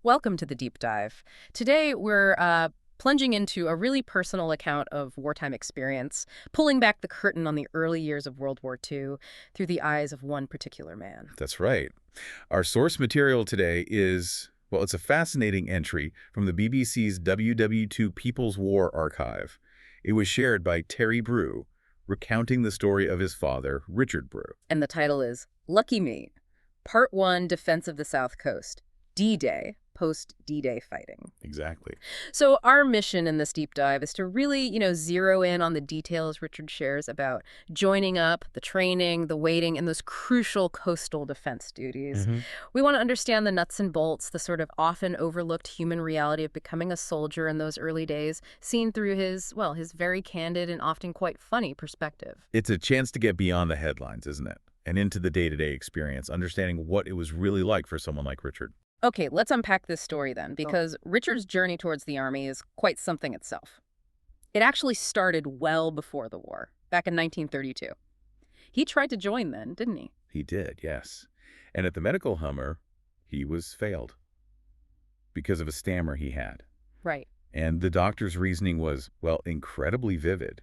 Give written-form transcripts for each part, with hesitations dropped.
Welcome to the deep dive. Today, we're plunging into a really personal account of wartime experience, pulling back the curtain on the early years of World War II through the eyes of one particular man. That's right. Our source material today is, well, it's a fascinating entry from the BBC's WW2 People's War Archive. It was shared by Terry Brew, recounting the story of his father, Richard Brew. And the title is Lucky Me, Part 1, Defense of the South Coast, D-Day, post-D-Day fighting. Exactly. So our mission in this deep dive is to really, zero in on the details Richard shares about joining up, the training, the waiting, and those crucial coastal defense duties. We want to understand the nuts and bolts, the sort of often overlooked human reality of becoming a soldier in those early days, seen through his very candid and often quite funny perspective. It's a chance to get beyond the headlines, isn't it? And into the day-to-day experience, understanding what it was really like for someone like Richard. Okay, let's unpack this story then, because Richard's journey towards the Army is quite something itself. It actually started well before the war, back in 1932. He tried to join then, didn't he? He did, yes. And at the medical Hummer, he was failed because of a stammer he had. Right. And the doctor's reasoning was, well, incredibly vivid.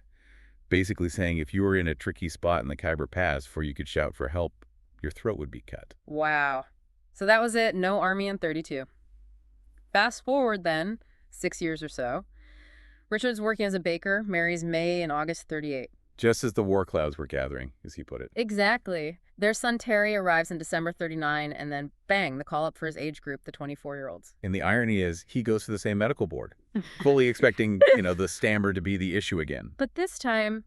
Basically saying if you were in a tricky spot in the Khyber Pass before you could shout for help, your throat would be cut. Wow. So that was it. No Army in 32. Fast forward then, 6 years or so. Richard's working as a baker, marries May in August 38. Just as the war clouds were gathering, as he put it. Exactly. Their son Terry arrives in December 39, and then bang, the call up for his age group, the 24-year-olds. And the irony is, he goes to the same medical board, fully expecting, the stammer to be the issue again. But this time,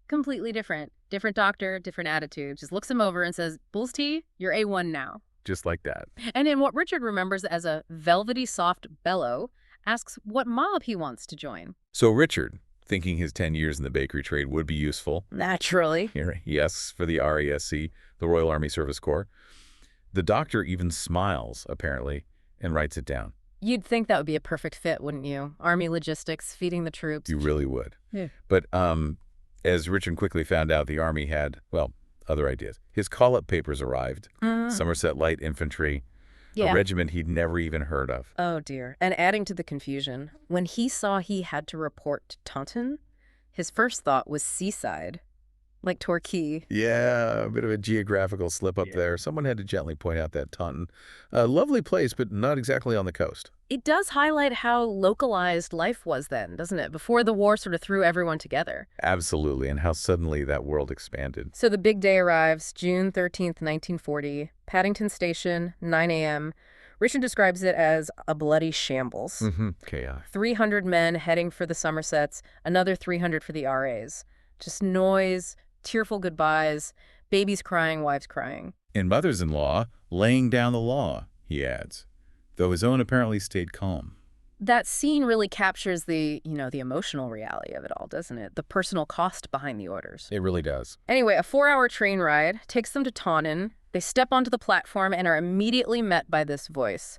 completely different. Different doctor, different attitude. Just looks him over and says, Bulls T, you're A1 now. Just like that. And in what Richard remembers as a velvety soft bellow, asks what mob he wants to join. So Richard, thinking his 10 years in the bakery trade would be useful, Naturally. here he asks for the RASC, the Royal Army Service Corps. The doctor even smiles, apparently, and writes it down. You'd think that would be a perfect fit, wouldn't you? Army logistics, feeding the troops. You really would. Yeah. But as Richard quickly found out, the Army had, well, other ideas. His call-up papers arrived. Somerset Light Infantry, a regiment he'd never even heard of. Oh, dear. And adding to the confusion, when he saw he had to report to Taunton, his first thought was seaside, like Torquay. Yeah, a bit of a geographical slip up there. Someone had to gently point out that Taunton. A lovely place, but not exactly on the coast. It does highlight how localized life was then, doesn't it? Before the war sort of threw everyone together. Absolutely, and how suddenly that world expanded. So the big day arrives, June 13th, 1940, Paddington Station, 9 a.m. Richard describes it as a bloody shambles. Chaos. 300 men heading for the Somersets, another 300 for the RAs. Just noise, tearful goodbyes, babies crying, wives crying. And mothers-in-law laying down the law, he adds, though his own apparently stayed calm. That scene really captures the emotional reality of it all, doesn't it? The personal cost behind the orders. It really does. Anyway, a 4-hour train ride takes them to Taunton. They step onto the platform and are immediately met by this voice.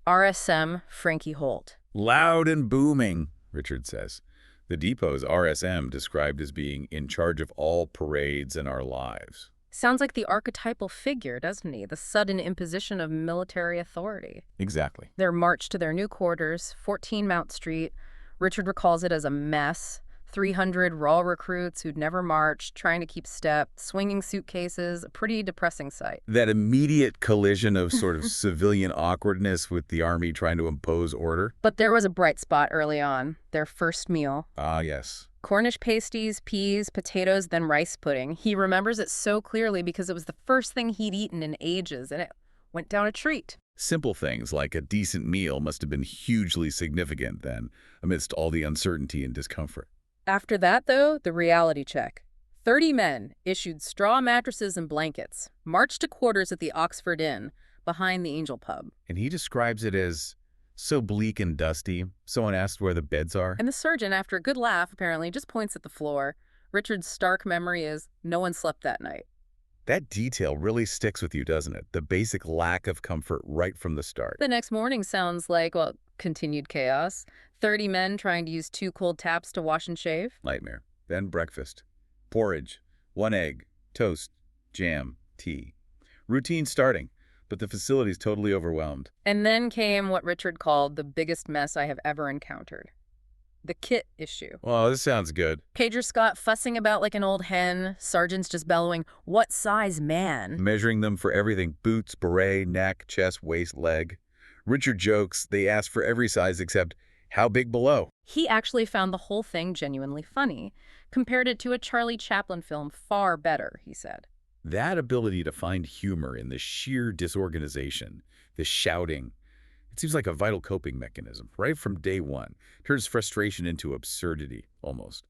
RSM Frankie Holt. Loud and booming, Richard says. The depot's RSM described as being in charge of all parades in our lives. Sounds like the archetypal figure, doesn't he? The sudden imposition of military authority. Exactly. Their march to their new quarters, 14 Mount Street. Richard recalls it as a mess. 300 raw recruits who'd never marched, trying to keep step, swinging suitcases, a pretty depressing sight. That immediate collision of sort of civilian awkwardness with the Army trying to impose order. But there was a bright spot early on, their first meal. Ah, yes. Cornish pasties, peas, potatoes, then rice pudding. He remembers it so clearly because it was the first thing he'd eaten in ages, and it went down a treat. Simple things like a decent meal must have been hugely significant then, amidst all the uncertainty and discomfort. After that, though, the reality check. 30 men, issued straw mattresses and blankets, marched to quarters at the Oxford Inn, behind the Angel Pub. And he describes it as so bleak and dusty. Someone asked where the beds are. And the surgeon, after a good laugh, apparently, just points at the floor. Richard's stark memory is no one slept that night. That detail really sticks with you, doesn't it? The basic lack of comfort right from the start. The next morning sounds like, well, continued chaos. 30 men trying to use 2 cold taps to wash and shave. Nightmare. Then breakfast. Porridge. 1 egg. Toast. Jam. Tea. Routine starting. but the facility's totally overwhelmed. And then came what Richard called the biggest mess I have ever encountered. The kit issue. Well, this sounds good. Pager Scott fussing about like an old hen, sergeants just bellowing, "What size man?" Measuring them for everything: boots, beret, neck, chest, waist, leg. Richard jokes they ask for every size except how big below. He actually found the whole thing genuinely funny. Compared it to a Charlie Chaplin film far better, he said. That ability to find humor in the sheer disorganization, the shouting, it seems like a vital coping mechanism, right from day one. Turns frustration into absurdity, almost.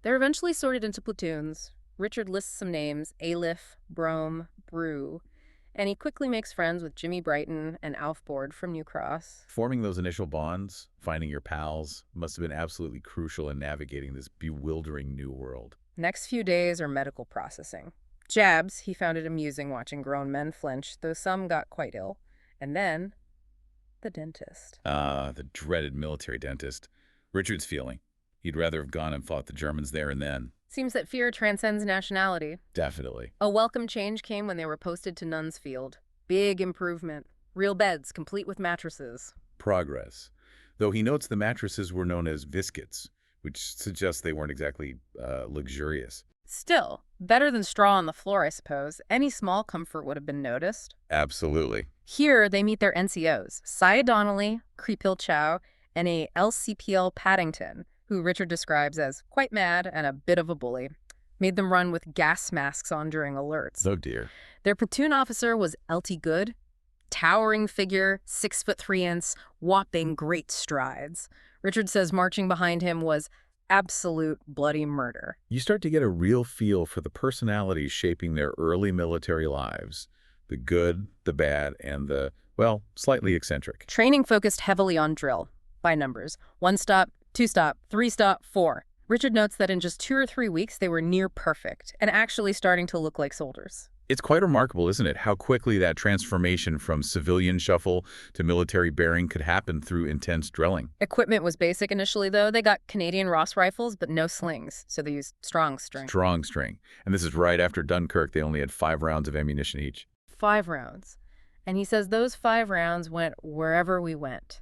They're eventually sorted into platoons. Richard lists some names: Aleph, Brome, Brew, and he quickly makes friends with Jimmy Brighton and Alf Board from New Cross. Forming those initial bonds, finding your pals, must have been absolutely crucial in navigating this bewildering new world. Next few days are medical processing. Jabs, he found it amusing watching grown men flinch, though some got quite ill. And then, the dentist. The dreaded military dentist. Richard's feeling. He'd rather have gone and fought the Germans there and then. Seems that fear transcends nationality. Definitely. A welcome change came when they were posted to Nunsfield. Big improvement. Real beds, complete with mattresses. Progress. Though he notes the mattresses were known as viscets, which suggests they weren't exactly luxurious. Still, better than straw on the floor, I suppose. Any small comfort would have been noticed. Absolutely. Here, they meet their NCOs, Sia Donnelly, Creepill Chow, and a LCPL Paddington, who Richard describes as quite mad and a bit of a bully. Made them run with gas masks on during alerts. Oh, dear. Their platoon officer was L.T. Good, towering figure, 6'3", whopping great strides. Richard says marching behind him was absolute bloody murder. You start to get a real feel for the personalities shaping their early military lives. The good, the bad, and the, well, slightly eccentric. Training focused heavily on drill, by numbers. 1 stop, 2 stop, 3 stop, 4. Richard notes that in just 2 or 3 weeks, they were near perfect and actually starting to look like soldiers. It's quite remarkable, isn't it, how quickly that transformation from civilian shuffle to military bearing could happen through intense drilling. Equipment was basic initially, though. They got Canadian Ross rifles, but no slings, so they used strong string. Strong string. And this is right after Dunkirk. They only had 5 rounds of ammunition each. 5 rounds. And he says those 5 rounds went wherever we went.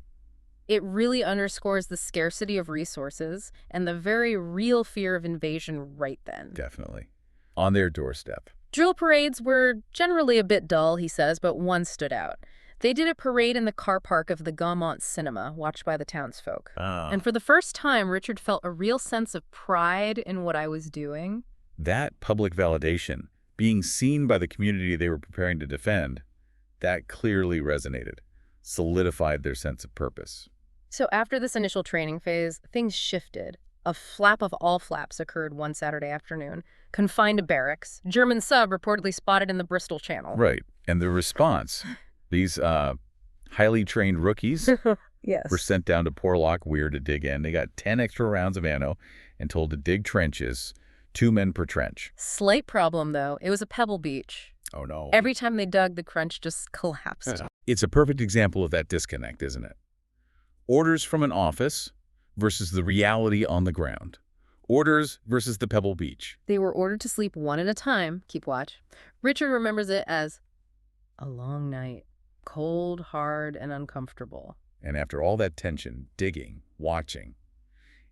It really underscores the scarcity of resources and the very real fear of invasion right then. Definitely. On their doorstep. Drill parades were generally a bit dull, he says, but one stood out. They did a parade in the car park of the Gaumont Cinema, watched by the townsfolk. And for the first time, Richard felt a real sense of pride in what I was doing. That public validation, being seen by the community they were preparing to defend, that clearly resonated, solidified their sense of purpose. So after this initial training phase, things shifted. A flap of all flaps occurred one Saturday afternoon. Confined to barracks. German sub reportedly spotted in the Bristol Channel. Right. And the response, these highly trained rookies Yes. were sent down to Porlock Weir to dig in. They got 10 extra rounds of ammo and told to dig trenches, 2 men per trench. Slight problem, though. It was a pebble beach. Oh, no. Every time they dug, the crunch just collapsed. It's a perfect example of that disconnect, isn't it? Orders from an office versus the reality on the ground. Orders versus the pebble beach. They were ordered to sleep one at a time. Keep watch. Richard remembers it as a long night. Cold, hard, and uncomfortable. And after all that tension, digging, watching,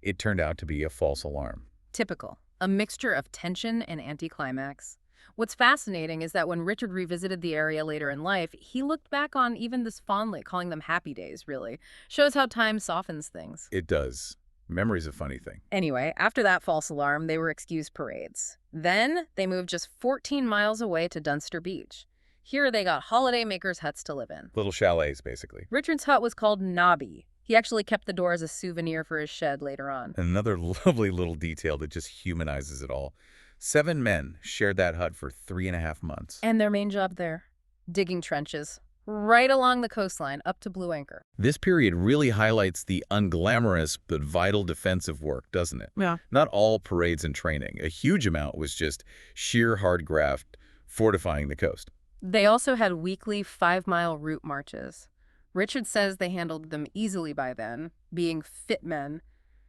it turned out to be a false alarm. Typical. A mixture of tension and anticlimax. What's fascinating is that when Richard revisited the area later in life, he looked back on even this fondly, calling them happy days, really. Shows how time softens things. It does. Memory's a funny thing. Anyway, after that false alarm, they were excused parades. Then they moved just 14 miles away to Dunster Beach. Here they got holidaymakers' huts to live in. Little chalets, basically. Richard's hut was called Nobby. He actually kept the door as a souvenir for his shed later on. Another lovely little detail that just humanizes it all. 7 men shared that hut for 3.5 months. And their main job there? Digging trenches. Right along the coastline, up to Blue Anchor. This period really highlights the unglamorous but vital defensive work, doesn't it? Yeah. Not all parades and training. A huge amount was just sheer hard graft, fortifying the coast. They also had weekly 5-mile route marches. Richard says they handled them easily by then, being fit men,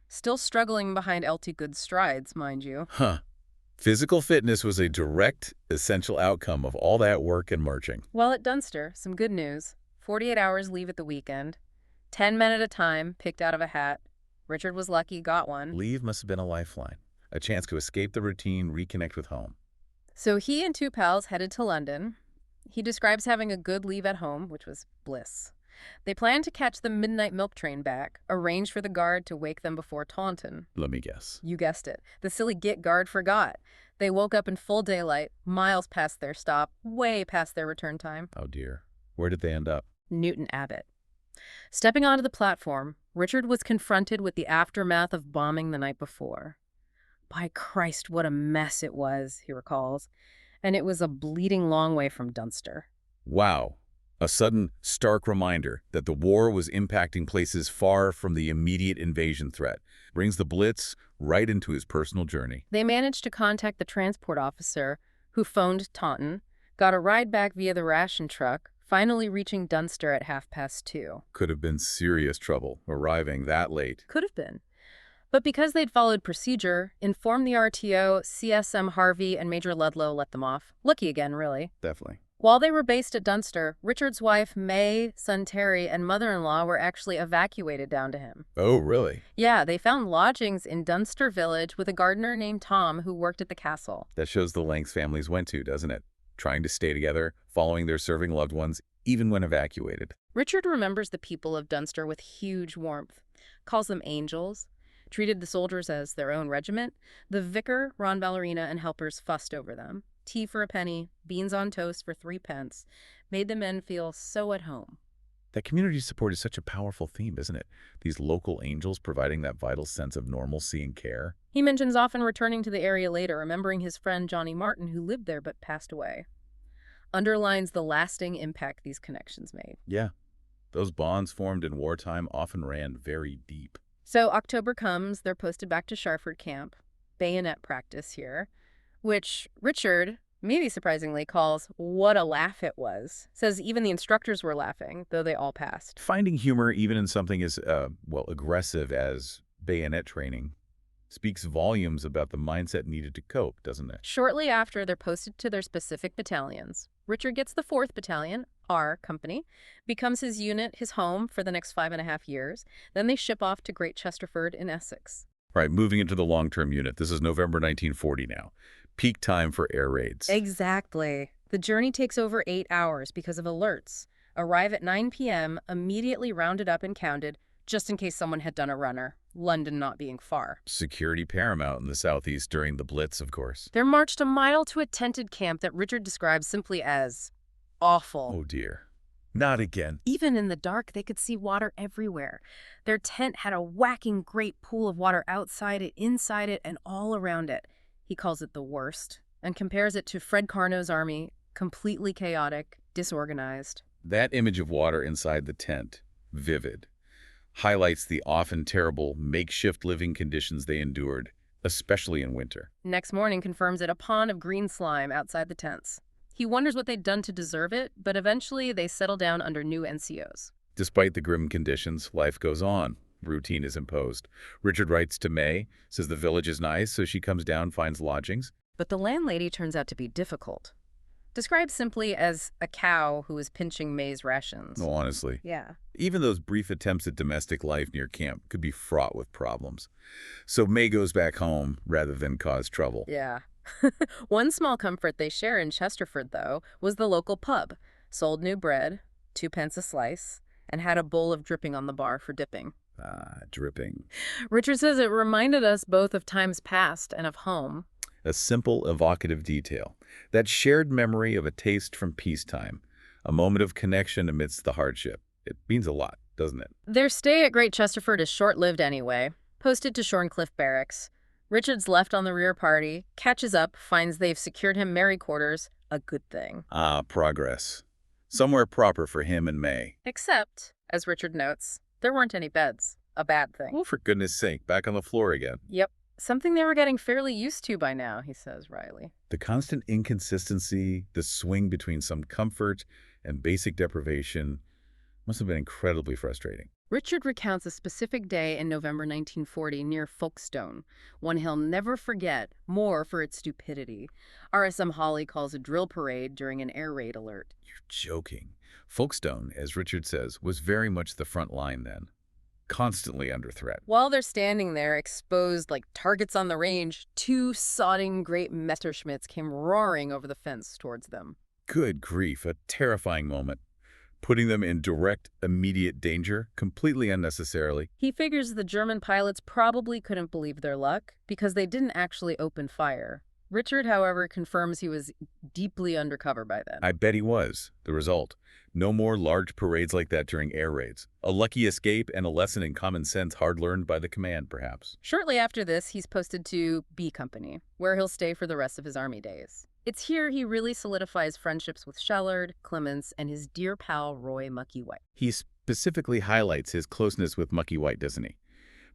still struggling behind LT Good's strides, mind you. Huh. Physical fitness was a direct, essential outcome of all that work and marching. While at Dunster, some good news. 48 hours leave at the weekend. 10 men at a time, picked out of a hat. Richard was lucky, got one. Leave must have been a lifeline, a chance to escape the routine, reconnect with home. So he and two pals headed to London. He describes having a good leave at home, which was bliss. They planned to catch the midnight milk train back, arrange for the guard to wake them before Taunton. Let me guess. You guessed it. The silly git guard forgot. They woke up in full daylight, miles past their stop, way past their return time. Oh dear. Where did they end up? Newton Abbot. Stepping onto the platform, Richard was confronted with the aftermath of bombing the night before. By Christ, what a mess it was, he recalls. And it was a bleeding long way from Dunster. Wow. A sudden, stark reminder that the war was impacting places far from the immediate invasion threat. Brings the Blitz right into his personal journey. They managed to contact the transport officer, who phoned Taunton, got a ride back via the ration truck, finally reaching Dunster at 2:30. Could have been serious trouble, arriving that late. Could have been. But because they'd followed procedure, informed the RTO, CSM Harvey and Major Ludlow let them off. Lucky again, really. Definitely. While they were based at Dunster, Richard's wife, May, son Terry, and mother-in-law were actually evacuated down to him. Oh, really? Yeah, they found lodgings in Dunster Village with a gardener named Tom who worked at the castle. That shows the lengths families went to, doesn't it? Trying to stay together, following their serving loved ones, even when evacuated. Richard remembers the people of Dunster with huge warmth, calls them angels, treated the soldiers as their own regiment. The vicar, Ron Ballerina, and helpers fussed over them. Tea for a penny, beans on toast for 3 pence, made the men feel so at home. That community support is such a powerful theme, isn't it? These local angels providing that vital sense of normalcy and care. He mentions often returning to the area later, remembering his friend Johnny Martin, who lived there but passed away. Underlines the lasting impact these connections made. Yeah. Those bonds formed in wartime often ran very deep. So October comes, they're posted back to Sharford Camp. Bayonet practice here, which Richard, maybe surprisingly, calls what a laugh it was. Says even the instructors were laughing, though they all passed. Finding humor even in something as, aggressive as bayonet training speaks volumes about the mindset needed to cope, doesn't it? Shortly after, they're posted to their specific battalions. Richard gets the 4th Battalion, R Company, becomes his unit, his home for the next 5.5 years. Then they ship off to Great Chesterford in Essex. Right, moving into the long-term unit. This is November 1940 now. Peak time for air raids. Exactly. The journey takes over 8 hours because of alerts. Arrive at 9 p.m., immediately rounded up and counted, just in case someone had done a runner, London not being far. Security paramount in the southeast during the Blitz, of course. They're marched a mile to a tented camp that Richard describes simply as awful. Oh dear. Not again. Even in the dark, they could see water everywhere. Their tent had a whacking great pool of water outside it, inside it, and all around it. He calls it the worst, and compares it to Fred Carnot's army, completely chaotic, disorganized. That image of water inside the tent, vivid, highlights the often terrible makeshift living conditions they endured, especially in winter. Next morning confirms it, a pond of green slime outside the tents. He wonders what they'd done to deserve it, but eventually they settle down under new NCOs. Despite the grim conditions, life goes on. Routine is imposed. Richard writes to May, says the village is nice, so she comes down, finds lodgings. But the landlady turns out to be difficult. Described simply as a cow who is pinching May's rations. Oh, honestly. Yeah. Even those brief attempts at domestic life near camp could be fraught with problems. So May goes back home rather than cause trouble. Yeah. One small comfort they share in Chesterford, though, was the local pub. Sold new bread, 2 pence a slice, and had a bowl of dripping on the bar for dipping. Ah, dripping. Richard says it reminded us both of times past and of home. A simple, evocative detail. That shared memory of a taste from peacetime. A moment of connection amidst the hardship. It means a lot, doesn't it? Their stay at Great Chesterford is short-lived anyway. Posted to Shorncliffe Barracks. Richard's left on the rear party, catches up, finds they've secured him merry quarters. A good thing. Ah, progress. Somewhere proper for him and May. Except, as Richard notes, there weren't any beds. A bad thing. Well, for goodness sake, back on the floor again. Yep. Something they were getting fairly used to by now, he says wryly. The constant inconsistency, the swing between some comfort and basic deprivation must have been incredibly frustrating. Richard recounts a specific day in November 1940 near Folkestone, one he'll never forget, more for its stupidity. RSM Holly calls a drill parade during an air raid alert. You're joking. Folkestone, as Richard says, was very much the front line then, constantly under threat. While they're standing there, exposed like targets on the range, two sodding great Messerschmitts came roaring over the fence towards them. Good grief, a terrifying moment, putting them in direct, immediate danger, completely unnecessarily. He figures the German pilots probably couldn't believe their luck because they didn't actually open fire. Richard, however, confirms he was deeply undercover by then. I bet he was. The result, no more large parades like that during air raids. A lucky escape and a lesson in common sense hard learned by the command, perhaps. Shortly after this, he's posted to B Company, where he'll stay for the rest of his army days. It's here he really solidifies friendships with Shellard, Clements, and his dear pal Roy Mucky White. He specifically highlights his closeness with Mucky White, doesn't he?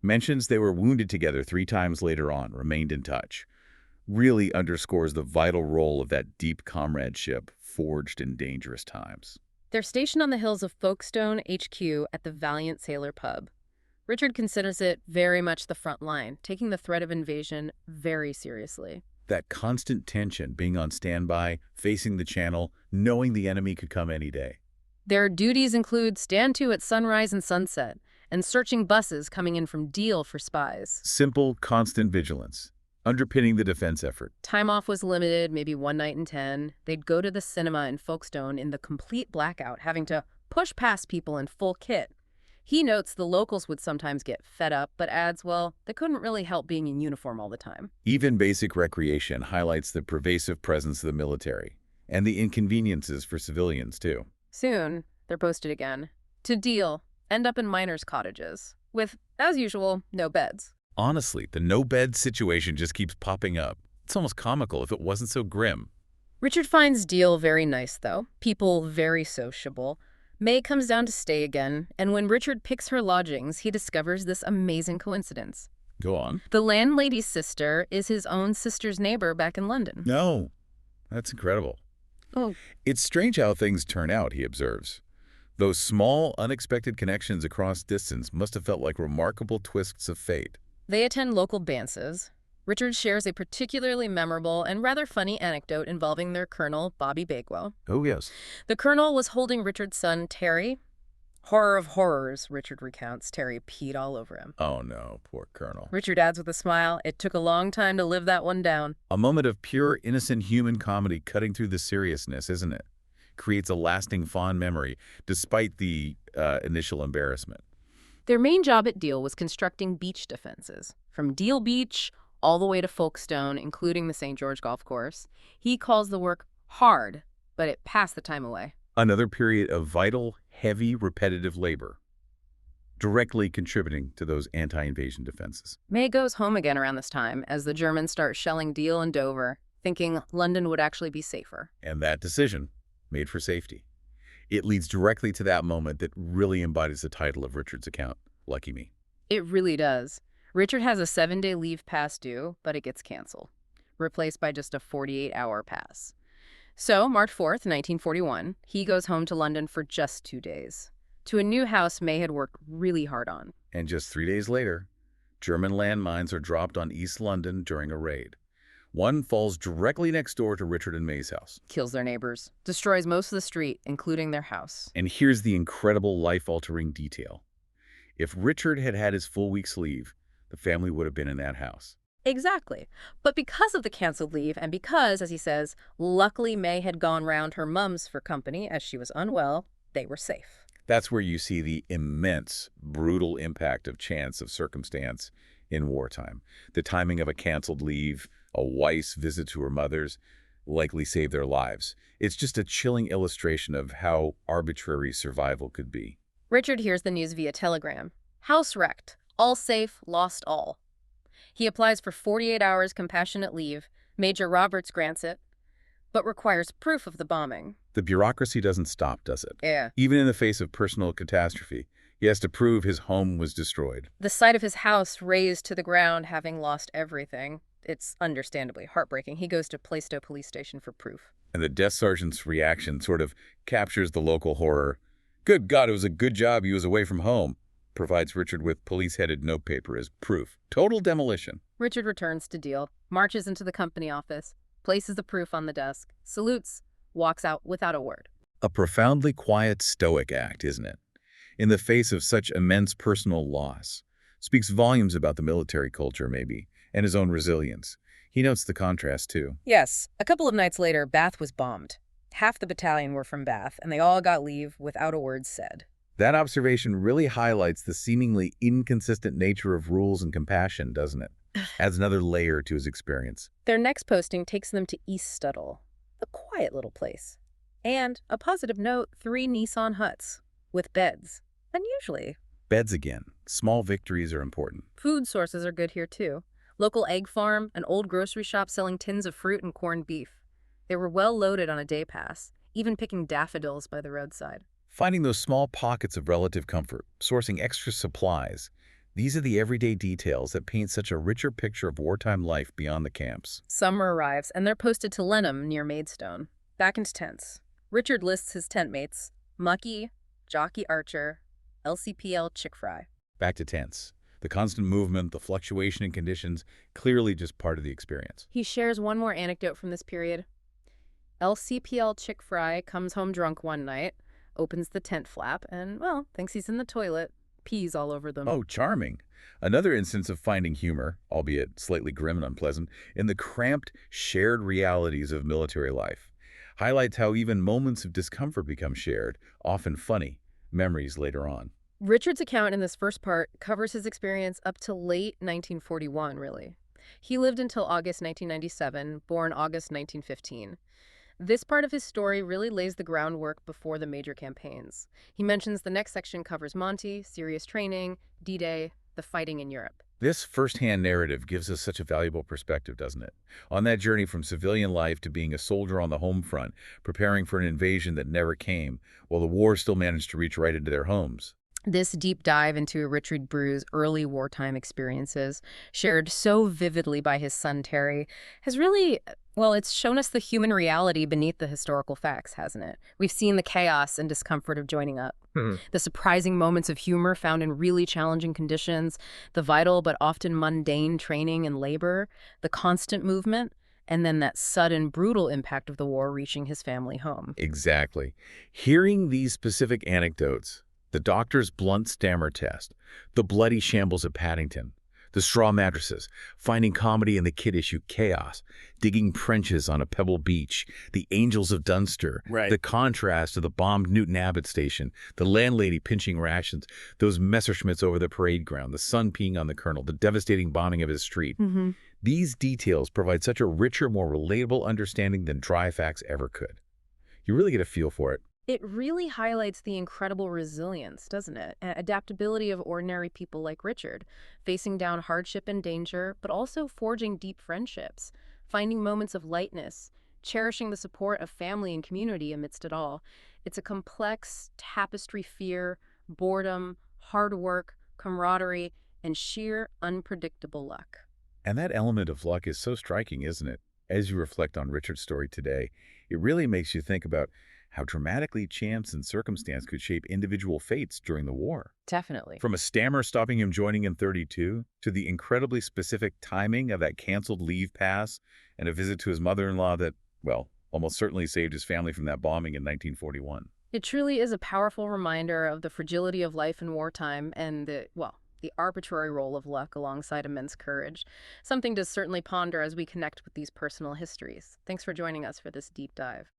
Mentions they were wounded together 3 times later on, remained in touch. Really underscores the vital role of that deep comradeship forged in dangerous times. They're stationed on the hills of Folkestone HQ at the Valiant Sailor Pub. Richard considers it very much the front line, taking the threat of invasion very seriously. That constant tension, being on standby, facing the channel, knowing the enemy could come any day. Their duties include stand to at sunrise and sunset, and searching buses coming in from Deal for spies. Simple, constant vigilance, underpinning the defense effort. Time off was limited, maybe one night in 10. They'd go to the cinema in Folkestone in the complete blackout, having to push past people in full kit. He notes the locals would sometimes get fed up, but adds, well, they couldn't really help being in uniform all the time. Even basic recreation highlights the pervasive presence of the military, and the inconveniences for civilians, too. Soon, they're posted again. To Deal, end up in miners' cottages, with, as usual, no beds. Honestly, the no-bed situation just keeps popping up. It's almost comical if it wasn't so grim. Richard finds Deal very nice, though. People very sociable. May comes down to stay again, and when Richard picks her lodgings, he discovers this amazing coincidence. Go on. The landlady's sister is his own sister's neighbor back in London. No. That's incredible. Oh. It's strange how things turn out, he observes. Those small, unexpected connections across distance must have felt like remarkable twists of fate. They attend local dances. Richard shares a particularly memorable and rather funny anecdote involving their colonel, Bobby Bakewell. Oh, yes. The colonel was holding Richard's son, Terry. Horror of horrors, Richard recounts. Terry peed all over him. Oh, no, poor colonel. Richard adds with a smile, it took a long time to live that one down. A moment of pure, innocent human comedy cutting through the seriousness, isn't it? Creates a lasting, fond memory, despite the initial embarrassment. Their main job at Deal was constructing beach defenses. From Deal Beach all the way to Folkestone, including the St. George Golf Course. He calls the work hard, but it passed the time away. Another period of vital, heavy, repetitive labor, directly contributing to those anti-invasion defenses. May goes home again around this time as the Germans start shelling Deal and Dover, thinking London would actually be safer. And that decision, made for safety. It leads directly to that moment that really embodies the title of Richard's account, Lucky Me. It really does. Richard has a 7-day leave pass due, but it gets canceled, replaced by just a 48-hour pass. So, March 4th, 1941, he goes home to London for just 2 days, to a new house May had worked really hard on. And just 3 days later, German landmines are dropped on East London during a raid. One falls directly next door to Richard and May's house. Kills their neighbors, destroys most of the street, including their house. And here's the incredible life-altering detail. If Richard had had his full week's leave, the family would have been in that house. Exactly. But because of the canceled leave, and because, as he says, luckily May had gone round her mum's for company as she was unwell, they were safe. That's where you see the immense, brutal impact of chance, of circumstance in wartime. The timing of a canceled leave, a wife's visit to her mother's, likely saved their lives. It's just a chilling illustration of how arbitrary survival could be. Richard hears the news via telegram. House wrecked. All safe, lost all. He applies for 48 hours compassionate leave. Major Roberts grants it, but requires proof of the bombing. The bureaucracy doesn't stop, does it? Yeah. Even in the face of personal catastrophe, he has to prove his home was destroyed. The sight of his house razed to the ground, having lost everything. It's understandably heartbreaking. He goes to Plaistow police station for proof. And the desk sergeant's reaction sort of captures the local horror. Good God, it was a good job he was away from home. provides Richard with police-headed notepaper as proof. Total demolition. Richard returns to deal, marches into the company office, places the proof on the desk, salutes, walks out without a word. A profoundly quiet, stoic act, isn't it? In the face of such immense personal loss. Speaks volumes about the military culture, maybe, and his own resilience. He notes the contrast, too. Yes, a couple of nights later, Bath was bombed. Half the battalion were from Bath, and they all got leave without a word said. That observation really highlights the seemingly inconsistent nature of rules and compassion, doesn't it? Adds another layer to his experience. Their next posting takes them to East Stuttle, a quiet little place. And, a positive note, 3 Nissan huts, with beds. Unusually. Beds again. Small victories are important. Food sources are good here, too. Local egg farm, an old grocery shop selling tins of fruit and corned beef. They were well loaded on a day pass, even picking daffodils by the roadside. Finding those small pockets of relative comfort, sourcing extra supplies, these are the everyday details that paint such a richer picture of wartime life beyond the camps. Summer arrives, and they're posted to Lenham near Maidstone. Back into tents. Richard lists his tent mates: Mucky, Jockey Archer, LCPL Chick Fry. Back to tents. The constant movement, the fluctuation in conditions, clearly just part of the experience. He shares one more anecdote from this period. LCPL Chick Fry comes home drunk one night, opens the tent flap, and, well, thinks he's in the toilet. Pees all over them. Oh, charming. Another instance of finding humor, albeit slightly grim and unpleasant, in the cramped, shared realities of military life. Highlights how even moments of discomfort become shared, often funny, memories later on. Richard's account in this first part covers his experience up to late 1941, really. He lived until August 1997, born August 1915. This part of his story really lays the groundwork before the major campaigns. He mentions the next section covers Monty, serious training, D-Day, the fighting in Europe. This first-hand narrative gives us such a valuable perspective, doesn't it? On that journey from civilian life to being a soldier on the home front, preparing for an invasion that never came, while the war still managed to reach right into their homes. This deep dive into Richard Brew's early wartime experiences, shared so vividly by his son Terry, has really, well, it's shown us the human reality beneath the historical facts, hasn't it? We've seen the chaos and discomfort of joining up, the surprising moments of humor found in really challenging conditions, the vital but often mundane training and labor, the constant movement, and then that sudden, brutal impact of the war reaching his family home. Exactly. Hearing these specific anecdotes, the doctor's blunt stammer test, the bloody shambles at Paddington, the straw mattresses, finding comedy in the kid-issue chaos, digging trenches on a pebble beach, the angels of Dunster, the contrast to the bombed Newton Abbot station, the landlady pinching rations, those Messerschmitts over the parade ground, the son peeing on the colonel, the devastating bombing of his street. These details provide such a richer, more relatable understanding than dry facts ever could. You really get a feel for it. It really highlights the incredible resilience, doesn't it? And adaptability of ordinary people like Richard, facing down hardship and danger, but also forging deep friendships, finding moments of lightness, cherishing the support of family and community amidst it all. It's a complex tapestry fear, boredom, hard work, camaraderie, and sheer unpredictable luck. And that element of luck is so striking, isn't it? As you reflect on Richard's story today, it really makes you think about how dramatically chance and circumstance could shape individual fates during the war. Definitely. From a stammer stopping him joining in 32, to the incredibly specific timing of that canceled leave pass and a visit to his mother-in-law that, well, almost certainly saved his family from that bombing in 1941. It truly is a powerful reminder of the fragility of life in wartime and the arbitrary role of luck alongside immense courage. Something to certainly ponder as we connect with these personal histories. Thanks for joining us for this deep dive.